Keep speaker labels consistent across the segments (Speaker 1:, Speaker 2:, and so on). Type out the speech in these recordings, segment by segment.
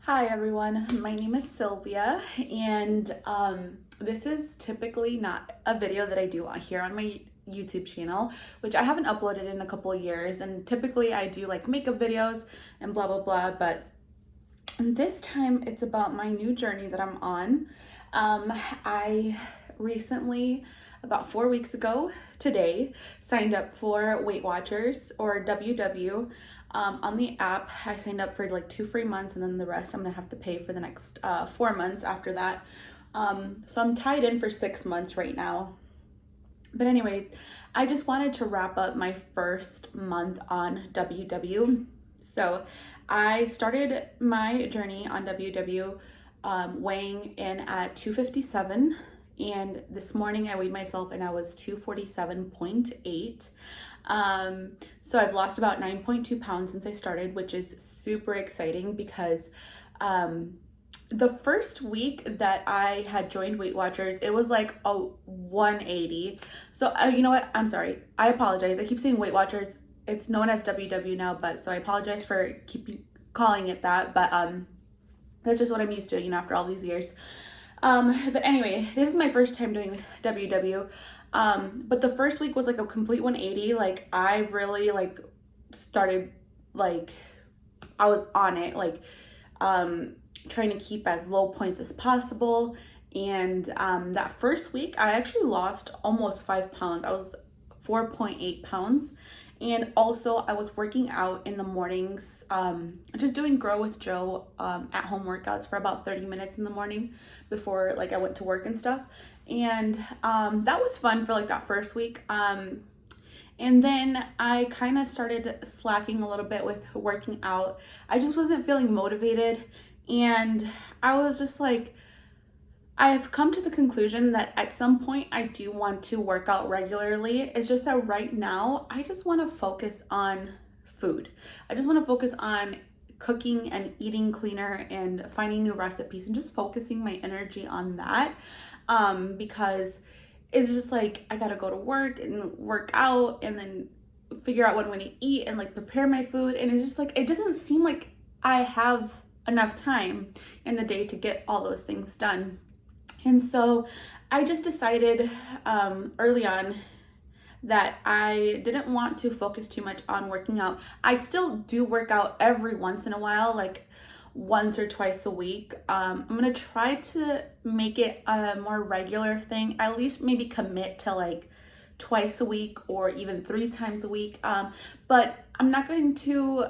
Speaker 1: Hi everyone, my name is Sylvia, and this is typically not a video that I do here on my YouTube channel, which I haven't uploaded in a couple of years, and typically I do like makeup videos and blah blah blah, but this time it's about my new journey that I'm on. I recently, about 4 weeks ago today, signed up for Weight Watchers or WW. On the app. I signed up for like 2 free months, and then the rest I'm gonna have to pay for the next 4 months after that. So I'm tied in for 6 months right now. But anyway, I just wanted to wrap up my first month on WW. So I started my journey on WW weighing in at 257, and this morning I weighed myself and I was 247.8. So I've lost about 9.2 pounds since I started, which is super exciting because the first week that I had joined Weight Watchers, it was like a 180. So you know what? I'm sorry. I apologize. I keep saying Weight Watchers. It's known as WW now, but so I apologize for keeping calling it that. But that's just what I'm used to, after all these years. But anyway, this is my first time doing WW. But the first week was like a complete 180. Like I really started I was on it, trying to keep as low points as possible. And that first week I actually lost almost 5 pounds. I was 4.8 pounds. And also I was working out in the mornings, just doing Grow with Jo at home workouts for about 30 minutes in the morning before I went to work and stuff. And that was fun for that first week. And then I kind of started slacking a little bit with working out. I just wasn't feeling motivated. And I was just I've come to the conclusion that at some point I do want to work out regularly. It's just that right now I just want to focus on food. I just want to focus on cooking and eating cleaner and finding new recipes and just focusing my energy on that, because it's just I gotta go to work and work out and then figure out what I'm gonna eat and prepare my food, and it's just it doesn't seem like I have enough time in the day to get all those things done. And so I just decided early on that I didn't want to focus too much on working out. I still do work out every once in a while, once or twice a week. I'm gonna try to make it a more regular thing, at least maybe commit to twice a week or even 3 times a week. But I'm not going to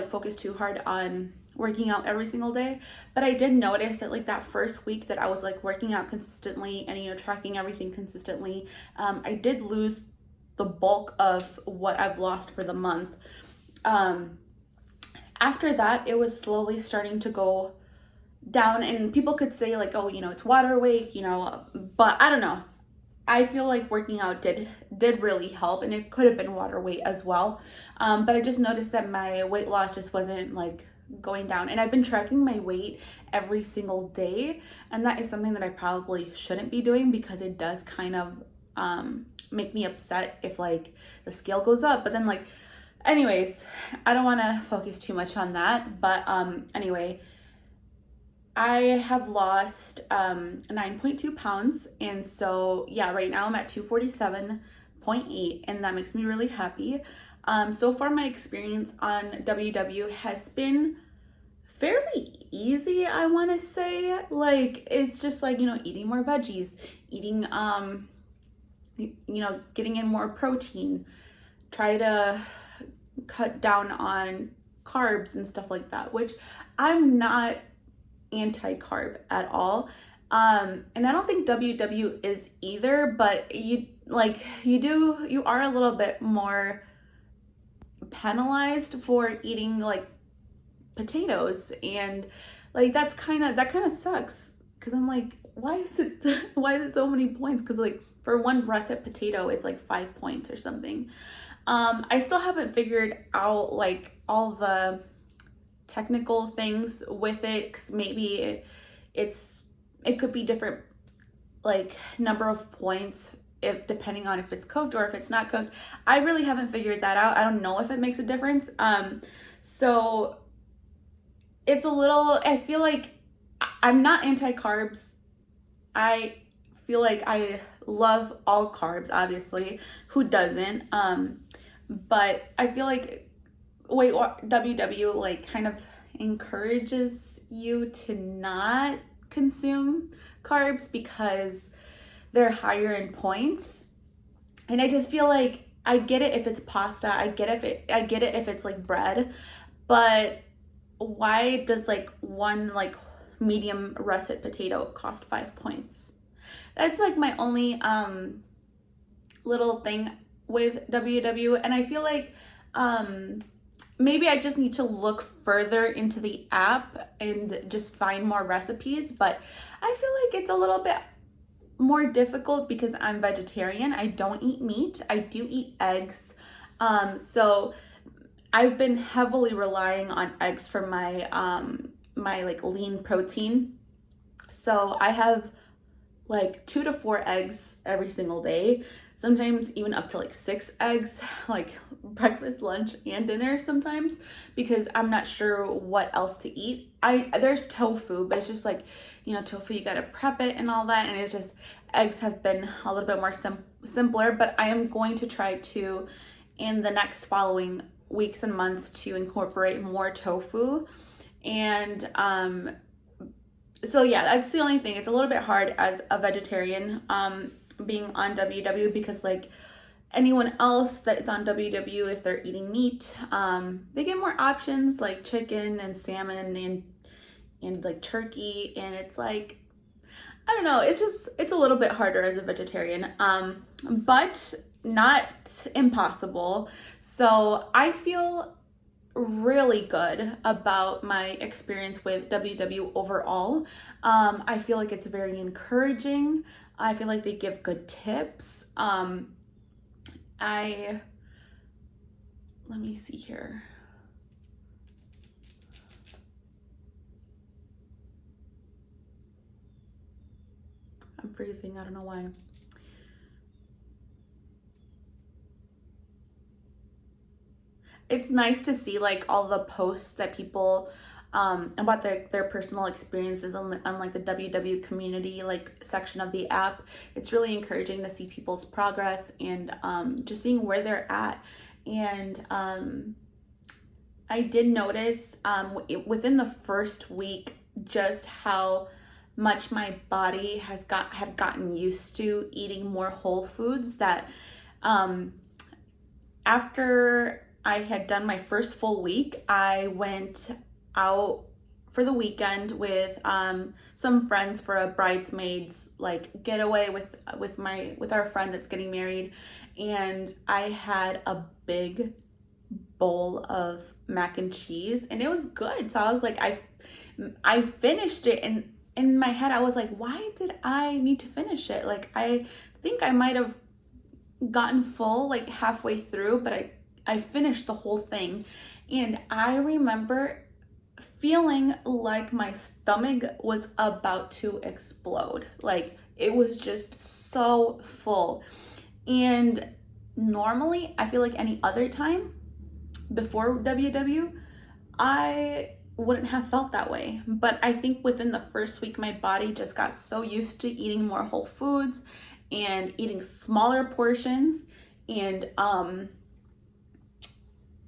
Speaker 1: focus too hard on working out every single day. But I did notice that that first week that I was working out consistently and tracking everything consistently, I did lose the bulk of what I've lost for the month. After that, it was slowly starting to go down, and people could say oh, it's water weight, but I don't know. I feel like working out did really help, and it could have been water weight as well. But I just noticed that my weight loss just wasn't going down, and I've been tracking my weight every single day, and that is something that I probably shouldn't be doing because it does kind of make me upset if the scale goes up. But then anyways, I don't want to focus too much on that. But anyway, I have lost 9.2 pounds, and so yeah, right now I'm at 247.8, and that makes me really happy. So far my experience on WW has been fairly easy, I want to say. It's just eating more veggies, eating getting in more protein, try to cut down on carbs and stuff like that, which I'm not anti-carb at all. And I don't think WW is either, but you are a little bit more penalized for eating potatoes, and that kind of sucks, because I'm why is it so many points? Because for one russet potato it's 5 points or something. I still haven't figured out all the technical things with it, because maybe it could be different number of points if depending on if it's cooked or if it's not cooked. I really haven't figured that out. I don't know if it makes a difference. So it's a little, I feel like I'm not anti-carbs. I feel like I love all carbs, obviously. Who doesn't? But I feel like Weight WW like kind of encourages you to not consume carbs because they're higher in points. And I just feel like I get it if it's pasta, I get it if it's like bread, but why does like one like medium russet potato cost 5 points? That's like my only little thing with WW. And I feel like maybe I just need to look further into the app and just find more recipes, but I feel like it's a little bit more difficult because I'm vegetarian. I don't eat meat. I do eat eggs. So I've been heavily relying on eggs for my my like lean protein. So I have like 2 to 4 eggs every single day, sometimes even up to like 6 eggs, like breakfast, lunch, and dinner sometimes, because I'm not sure what else to eat. There's tofu, but it's just like, you know, tofu, you gotta prep it and all that, and it's just, eggs have been a little bit more simpler, but I am going to try to, in the next following weeks and months, to incorporate more tofu. And so yeah, that's the only thing. It's a little bit hard as a vegetarian being on WW, because like anyone else that is on WW, if they're eating meat, they get more options like chicken and salmon and like turkey, and it's like, I don't know, it's a little bit harder as a vegetarian, but not impossible. So I feel really good about my experience with WW overall. I feel like it's very encouraging. I feel like they give good tips. Let me see here. I'm freezing, I don't know why. It's nice to see like all the posts that people about their personal experiences on like the WW community like section of the app. It's really encouraging to see people's progress and just seeing where they're at. And I did notice within the first week just how much my body had gotten used to eating more whole foods, that after I had done my first full week, I went out for the weekend with some friends for a bridesmaids like getaway with our friend that's getting married, and I had a big bowl of mac and cheese, and it was good. So I was like, I finished it, and in my head I was like, why did I need to finish it? Like, I think I might have gotten full like halfway through, but I finished the whole thing. And I remember feeling like my stomach was about to explode. Like, it was just so full. And normally, I feel like any other time before WW, I wouldn't have felt that way. But I think within the first week, my body just got so used to eating more whole foods and eating smaller portions. And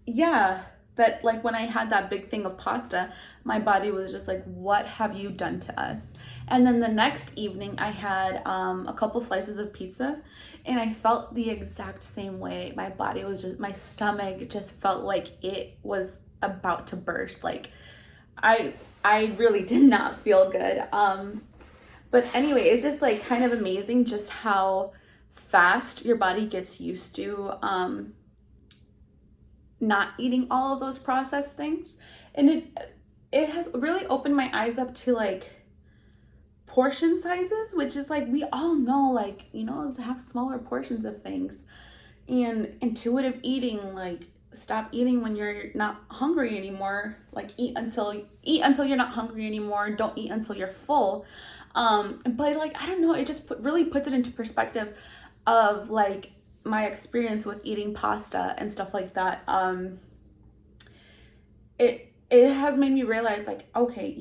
Speaker 1: yeah, that like when I had that big thing of pasta, my body was just like, what have you done to us? And then the next evening I had a couple slices of pizza, and I felt the exact same way. My body was just, my stomach just felt like it was about to burst. Like, I really did not feel good. But anyway, it's just like kind of amazing just how fast your body gets used to not eating all of those processed things. And it has really opened my eyes up to like portion sizes, which is like, we all know, like, you know, have smaller portions of things. And intuitive eating, like, stop eating when you're not hungry anymore. Like, eat until you're not hungry anymore. Don't eat until you're full. But like, I don't know, it just really puts it into perspective of like my experience with eating pasta and stuff like that. it has made me realize, like, okay,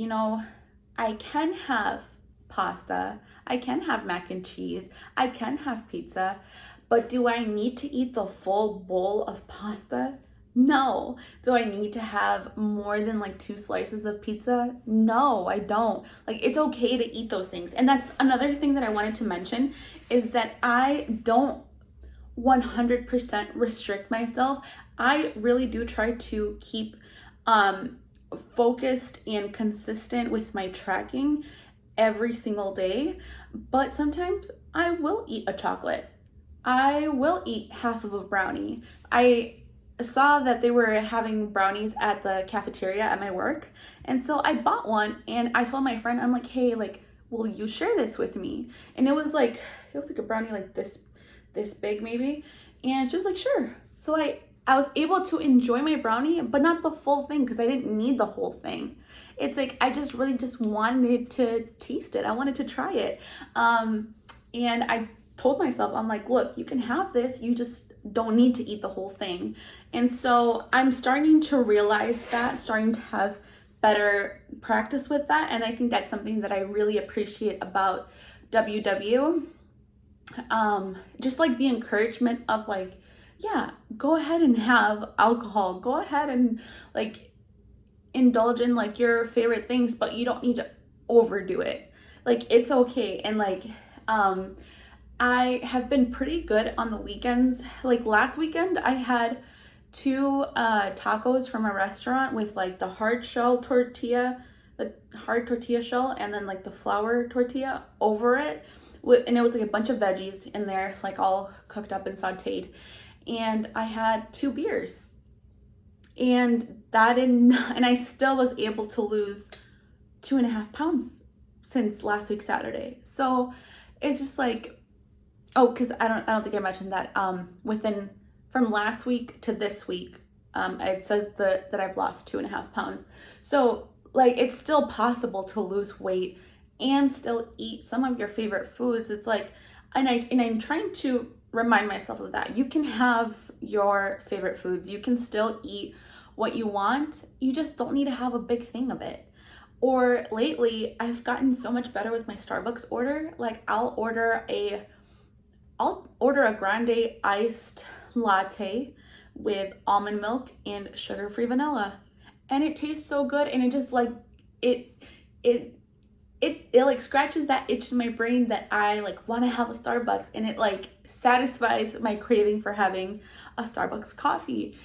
Speaker 1: I can have pasta, I can have mac and cheese, I can have pizza, but do I need to eat the full bowl of pasta? No. Do I need to have more than like 2 slices of pizza? No, I don't. Like, it's okay to eat those things. And that's another thing that I wanted to mention, is that I don't 100% restrict myself. I really do try to keep focused and consistent with my tracking every single day, but sometimes I will eat a chocolate. I will eat half of a brownie. I saw that they were having brownies at the cafeteria at my work, and so I bought one, and I told my friend, I'm like, hey, like, will you share this with me? And it was like a brownie like this big maybe, and she was like, sure. So I was able to enjoy my brownie, but not the full thing, because I didn't need the whole thing. It's like I just really just wanted to taste it. I wanted to try it. And I told myself, I'm like, look, you can have this, you just don't need to eat the whole thing. And so I'm starting to realize that, starting to have better practice with that. And I think that's something that I really appreciate about WW. Just like the encouragement of like, yeah, go ahead and have alcohol, go ahead and like indulge in like your favorite things, but you don't need to overdo it. Like, it's okay. And like, I have been pretty good on the weekends. Like last weekend I had 2 tacos from a restaurant with like the hard tortilla shell, and then like the flour tortilla over it, and it was like a bunch of veggies in there, like all cooked up and sauteed. And I had 2 beers, and and I still was able to lose 2.5 pounds since last week Saturday. So it's just like, oh, because I don't think I mentioned that within from last week to this week, it says that I've lost 2.5 pounds. So like, it's still possible to lose weight and still eat some of your favorite foods. It's like, and I'm trying to remind myself of that. You can have your favorite foods. You can still eat what you want. You just don't need to have a big thing of it. Or lately, I've gotten so much better with my Starbucks order. Like, I'll order a grande iced latte with almond milk and sugar-free vanilla. And it tastes so good, and it just like it like scratches that itch in my brain that I like want to have a Starbucks, and it like satisfies my craving for having a Starbucks coffee.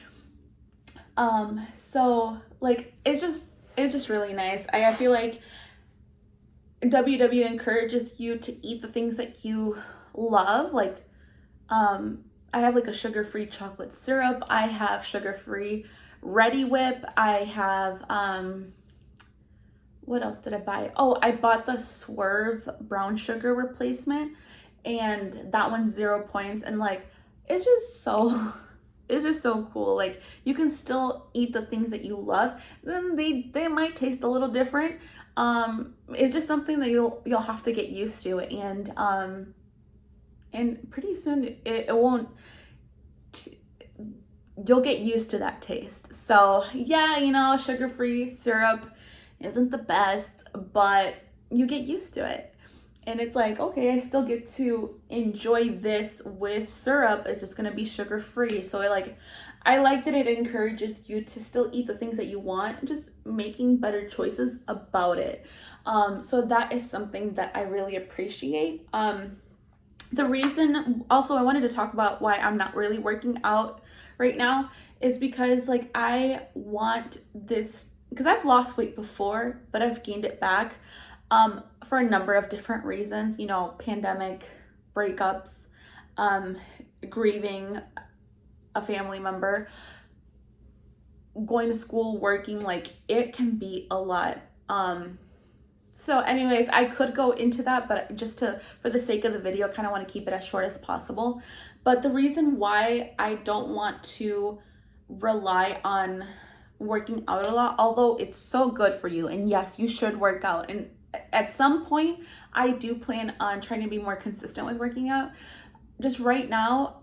Speaker 1: So like, it's just really nice. I feel like WW encourages you to eat the things that you love. Like, I have like a sugar-free chocolate syrup. I have sugar-free Reddi-wip. I have, what else did I buy? Oh, I bought the Swerve brown sugar replacement, and that one's 0 points. And like, it's just so it's just so cool. Like, you can still eat the things that you love. Then they might taste a little different. It's just something that you'll have to get used to, and pretty soon it won't. You'll get used to that taste. So yeah, sugar-free syrup isn't the best, but you get used to it. And it's like, okay, I still get to enjoy this with syrup. It's just gonna be sugar-free. So I like that it encourages you to still eat the things that you want, just making better choices about it. So that is something that I really appreciate. The reason also I wanted to talk about why I'm not really working out right now is because like, I want this, because I've lost weight before, but I've gained it back for a number of different reasons, pandemic, breakups, grieving a family member, going to school, working, like it can be a lot. So anyways, I could go into that, but for the sake of the video, I kind of want to keep it as short as possible. But the reason why I don't want to rely on working out a lot, although it's so good for you, and yes, you should work out, and at some point I do plan on trying to be more consistent with working out. Just right now,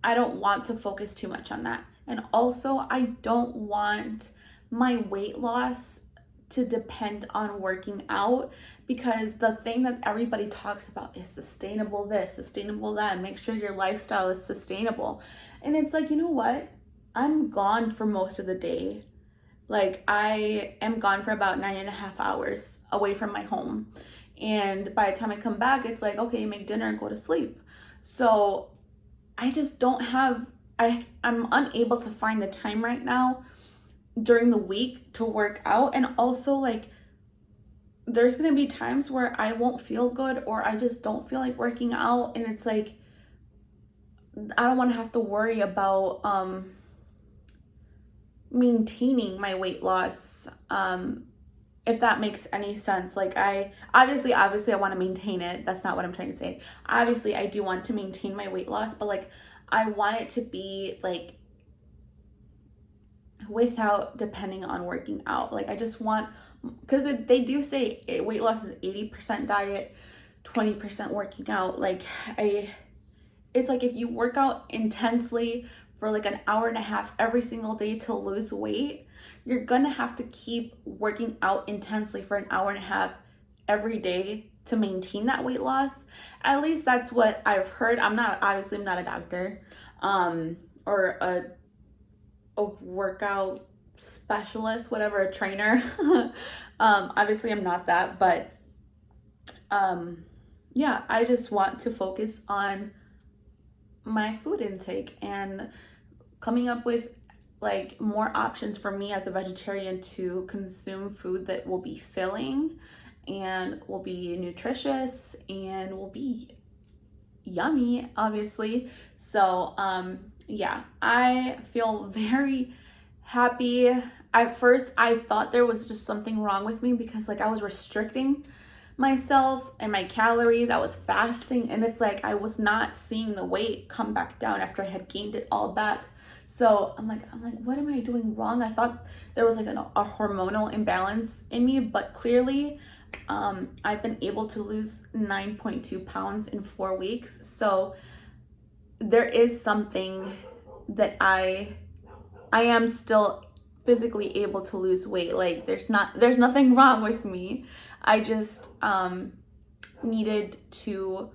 Speaker 1: I don't want to focus too much on that. And also, I don't want my weight loss to depend on working out, because the thing that everybody talks about is sustainable this, sustainable that, make sure your lifestyle is sustainable. And it's like, you know what? I'm gone for most of the day. Like, I am gone for about 9.5 hours away from my home. And by the time I come back, it's like, okay, make dinner and go to sleep. So I just don't have, I'm unable to find the time right now during the week to work out. And also, like, there's gonna be times where I won't feel good, or I just don't feel like working out, and it's like, I don't want to have to worry about maintaining my weight loss, if that makes any sense. Like, I obviously I want to maintain it. That's not what I'm trying to say. Obviously I do want to maintain my weight loss, but like, I want it to be like without depending on working out. Like, I just want, because they do say weight loss is 80% diet, 20% working out. Like, it's like, if you work out intensely for like an hour and a half every single day to lose weight, you're gonna have to keep working out intensely for an hour and a half every day to maintain that weight loss. At least that's what I've heard. I'm not a doctor, or a workout specialist, whatever, a trainer. Obviously I'm not that, but yeah, I just want to focus on my food intake and coming up with like more options for me as a vegetarian to consume food that will be filling and will be nutritious and will be yummy, obviously. So yeah, I feel very happy. At first I thought there was just something wrong with me, because like, I was restricting myself and my calories, I was fasting, and it's like, I was not seeing the weight come back down after I had gained it all back. So I'm like, what am I doing wrong? I thought there was like a hormonal imbalance in me, but clearly I've been able to lose 9.2 pounds in 4 weeks. So there is something that I am still physically able to lose weight. Like, there's nothing wrong with me. I just needed to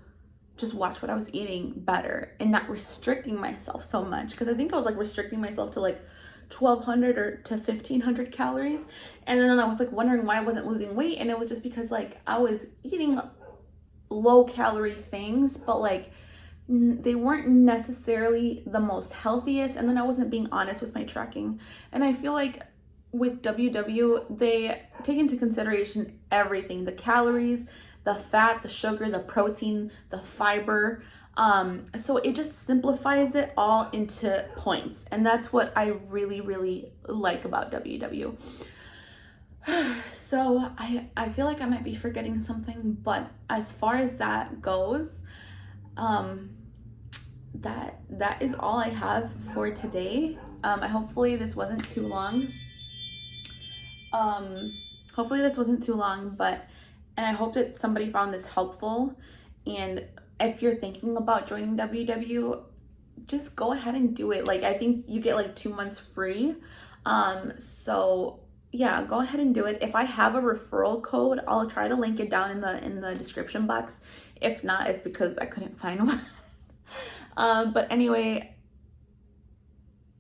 Speaker 1: just watch what I was eating better and not restricting myself so much, because I think I was like restricting myself to like 1,200 or to 1,500 calories, and then I was like wondering why I wasn't losing weight, and it was just because like I was eating low calorie things, but like they weren't necessarily the most healthiest, and then I wasn't being honest with my tracking. And I feel like with WW, they take into consideration everything: the calories, the fat, the sugar, the protein, the fiber. So it just simplifies it all into points. And that's what I really, really like about WW. So I feel like I might be forgetting something, but as far as that goes, that is all I have for today. Hopefully this wasn't too long. And I hope that somebody found this helpful. And if you're thinking about joining WW, just go ahead and do it. Like, I think you get like 2 months free. So yeah, go ahead and do it. If I have a referral code, I'll try to link it down in the description box. If not, it's because I couldn't find one. But anyway,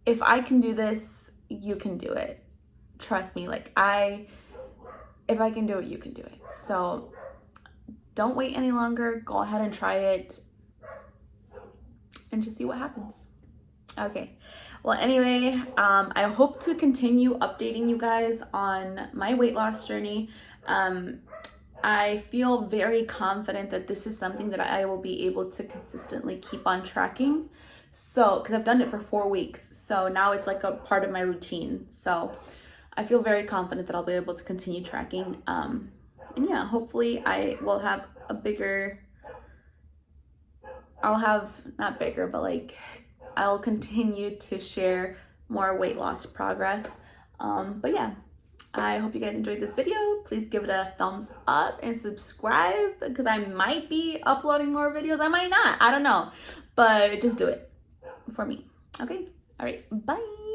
Speaker 1: if I can do this, you can do it. Trust me, like if I can do it, you can do it. So don't wait any longer. Go ahead and try it and just see what happens. Okay. Well, anyway, I hope to continue updating you guys on my weight loss journey. I feel very confident that this is something that I will be able to consistently keep on tracking. So, because I've done it for 4 weeks. So now it's like a part of my routine. So I feel very confident that I'll be able to continue tracking. And yeah, hopefully I will have a bigger, not bigger, but like I'll continue to share more weight loss progress. But yeah, I hope you guys enjoyed this video. Please give it a thumbs up and subscribe, because I might be uploading more videos. I might not, I don't know, but just do it for me. Okay, all right, bye.